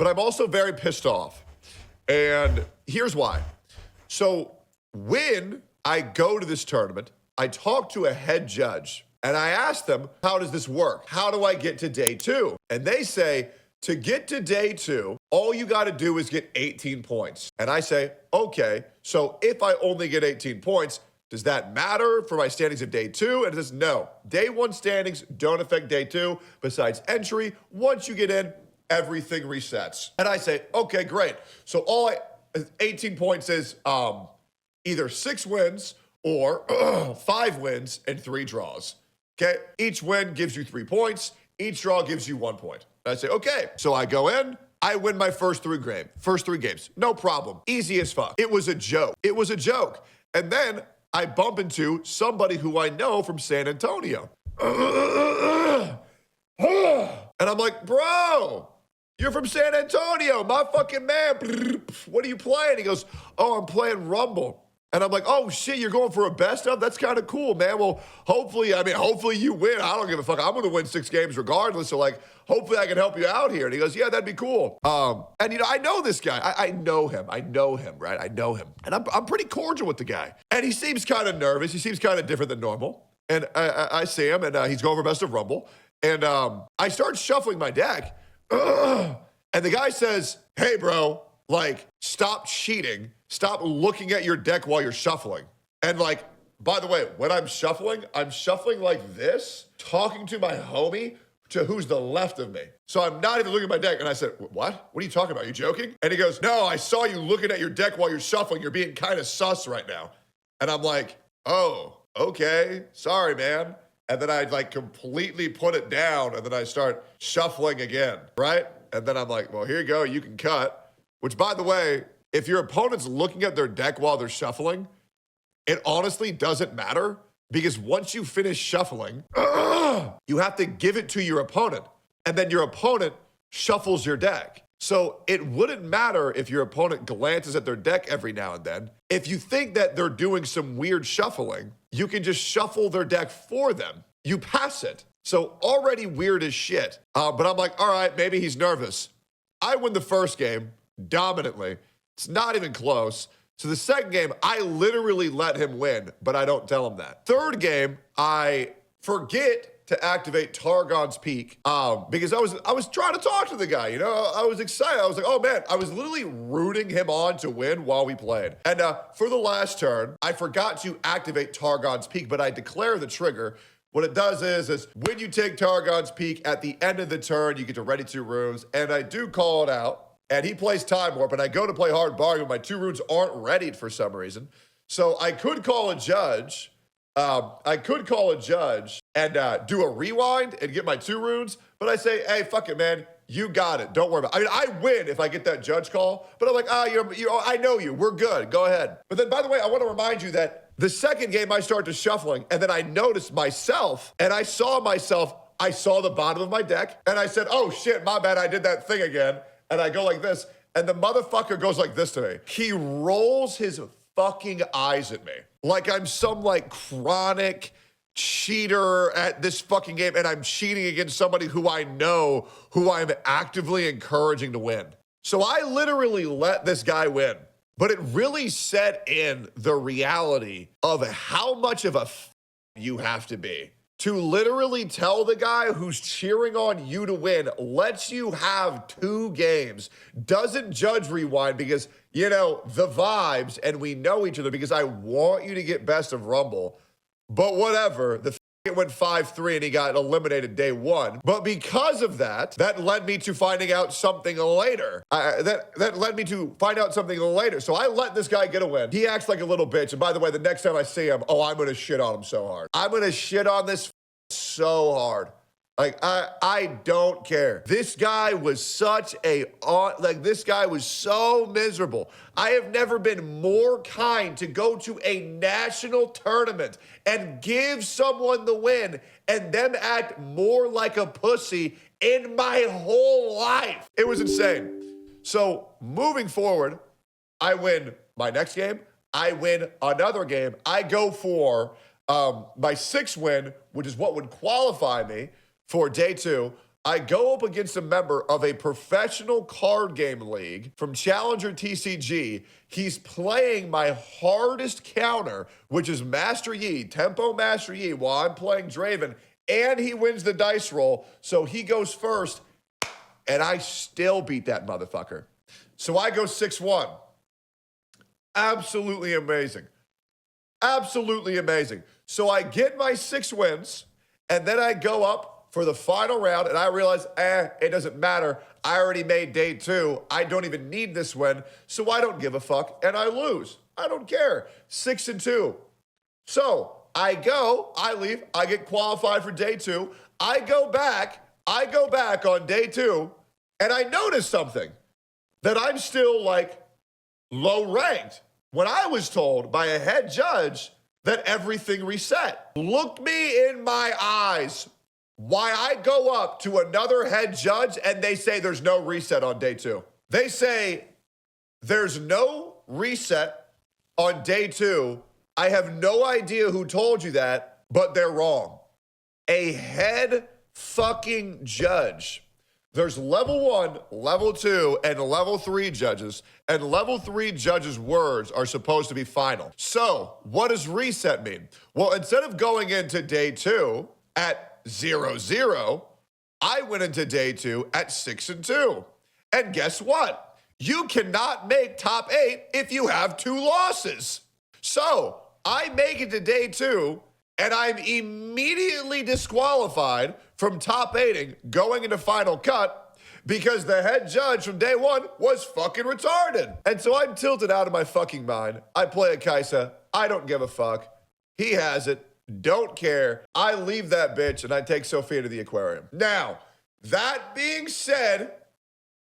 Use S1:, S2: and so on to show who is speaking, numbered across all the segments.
S1: but I'm also very pissed off. And here's why. So when I go to this tournament, I talk to a head judge and I ask them, how does this work? How do I get to day 2? And they say, to get to day 2, all you got to do is get 18 points. And I say, okay, so if I only get 18 points, does that matter for my standings of day 2? And it says, no, day 1 standings don't affect day 2. Besides entry, once you get in, everything resets. And I say, okay, great. So 18 points is either 6 wins or 5 wins and 3 draws. Okay, each win gives you 3 points. Each draw gives you 1 point. And I say, okay. So I go in, I win my first 3 games. No problem. Easy as fuck. It was a joke. It was a joke. And then I bump into somebody who I know from San Antonio. And I'm like, bro, you're from San Antonio, my fucking man. What are you playing? He goes, oh, I'm playing Rumble. And I'm like, oh shit, you're going for a best of? That's kind of cool, man. Well, hopefully you win. I don't give a fuck. I'm going to win 6 games regardless. So like, hopefully I can help you out here. And he goes, yeah, that'd be cool. And you know, I know this guy. I know him, right? I know him. And I'm pretty cordial with the guy. And he seems kind of nervous. He seems kind of different than normal. And I see him and he's going for best of Rumble. And I start shuffling my deck. And the guy says, hey bro, like, stop cheating. Stop looking at your deck while you're shuffling. And like, by the way, when I'm shuffling like this, talking to my homie to who's the left of me. So I'm not even looking at my deck. And I said, what? What are you talking about? Are you joking? And he goes, no, I saw you looking at your deck while you're shuffling. You're being kind of sus right now. And I'm like, oh, okay. Sorry, man. And then I like completely put it down and then I start shuffling again, right? And then I'm like, well, here you go. You can cut. Which, by the way, if your opponent's looking at their deck while they're shuffling, it honestly doesn't matter because once you finish shuffling, you have to give it to your opponent. And then your opponent shuffles your deck. So it wouldn't matter if your opponent glances at their deck every now and then. If you think that they're doing some weird shuffling, you can just shuffle their deck for them. You pass it. So already weird as shit. But I'm like, all right, maybe he's nervous. I win the first game dominantly. It's not even close. So the second game, I literally let him win, but I don't tell him that. Third game, I forget to activate Targon's Peak because I was trying to talk to the guy, you know? I was excited. I was like, oh man, I was literally rooting him on to win while we played. And for the last turn, I forgot to activate Targon's Peak, but I declare the trigger. What it does is when you take Targon's Peak at the end of the turn, you get to ready 2 runes, and I do call it out. And he plays Time Warp, and I go to play Hard Bargain, but my 2 runes aren't readied for some reason. So I could call a judge. And do a rewind and get my 2 runes. But I say, hey, fuck it, man. You got it. Don't worry about it. I mean, I win if I get that judge call. But I'm like, I know you. We're good. Go ahead. But then, by the way, I want to remind you that the second game I started shuffling, and then I noticed myself, and I saw the bottom of my deck, and I said, oh, shit, my bad. I did that thing again. And I go like this, and the motherfucker goes like this to me. He rolls his fucking eyes at me like I'm some like chronic cheater at this fucking game, and I'm cheating against somebody who I know, who I'm actively encouraging to win. So I literally let this guy win, but it really set in the reality of how much of a you have to be to literally tell the guy who's cheering on you to win, lets you have 2 games, doesn't judge rewind because, you know, the vibes, and we know each other because I want you to get best of Rumble. But whatever, it went 5-3 and he got eliminated day 1. But because of that, that led me to finding out something later. That led me to find out something later. So I let this guy get a win. He acts like a little bitch. And by the way, the next time I see him, I'm going to shit on him so hard. I'm going to shit on this so hard. Like, I don't care. This guy was this guy was so miserable. I have never been more kind to go to a national tournament and give someone the win and them act more like a pussy in my whole life. It was insane. So moving forward, I win my next game. I win another game. I go for my 6th win, which is what would qualify me for day 2. I go up against a member of a professional card game league from Challenger TCG. He's playing my hardest counter, which is Master Yi, Tempo Master Yi, while I'm playing Draven, and he wins the dice roll, so he goes first, and I still beat that motherfucker. So I go 6-1. Absolutely amazing. Absolutely amazing. So I get my 6 wins, and then I go up for the final round, and I realize, it doesn't matter. I already made day 2. I don't even need this win, so I don't give a fuck, and I lose. I don't care. 6-2. So I go, I leave, I get qualified for day 2. I go back on day 2, and I notice something, that I'm still like low ranked when I was told by a head judge that everything reset. Look me in my eyes why I go up to another head judge and they say there's no reset on day 2. They say there's no reset on day 2. I have no idea who told you that, but they're wrong. A head fucking judge. There's level 1, level 2, and level 3 judges, and level 3 judges' words are supposed to be final. So, what does reset mean? Well, instead of going into day 2 at 0-0, I went into day 2 at 6-2. And guess what? You cannot make top 8 if you have 2 losses. So, I make it to day 2, and I'm immediately disqualified from top 8ing going into final cut because the head judge from day 1 was fucking retarded. And so I'm tilted out of my fucking mind. I play a Kaisa. I don't give a fuck. He has it. Don't care. I leave that bitch and I take Sophia to the aquarium. Now, that being said,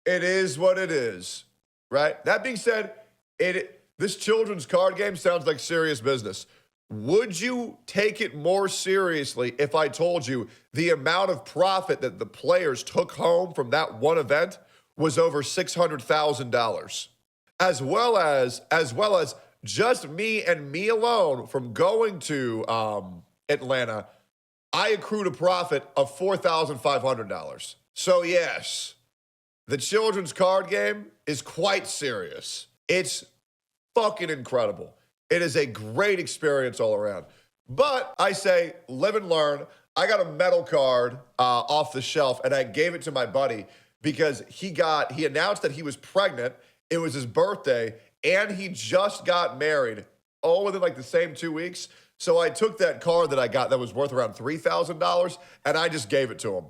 S1: it is what it is, right? That being said, this children's card game sounds like serious business. Would you take it more seriously if I told you the amount of profit that the players took home from that one event was over $600,000? As well as just me and me alone from going to Atlanta, I accrued a profit of $4,500. So yes, the children's card game is quite serious. It's fucking incredible. It is a great experience all around. But I say, live and learn. I got a metal card off the shelf, and I gave it to my buddy because he announced that he was pregnant. It was his birthday, and he just got married, all within like the same 2 weeks. So I took that card that I got that was worth around $3,000, and I just gave it to him.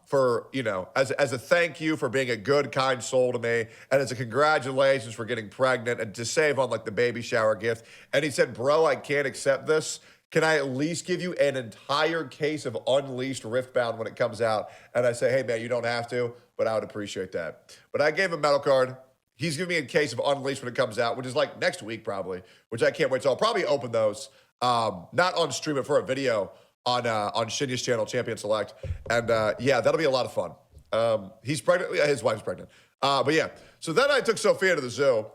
S1: For, as a thank you for being a good, kind soul to me, and as a congratulations for getting pregnant and to save on like the baby shower gift. And he said, bro, I can't accept this. Can I at least give you an entire case of Unleashed Riftbound when it comes out? And I say, hey man, you don't have to, but I would appreciate that. But I gave him a metal card. He's giving me a case of Unleashed when it comes out, which is like next week probably, which I can't wait. So I'll probably open those, not on stream, but for a video on Shinya's channel, Champion Select. And yeah, that'll be a lot of fun. He's pregnant. His wife's pregnant. But yeah, so then I took Sophia to the zoo.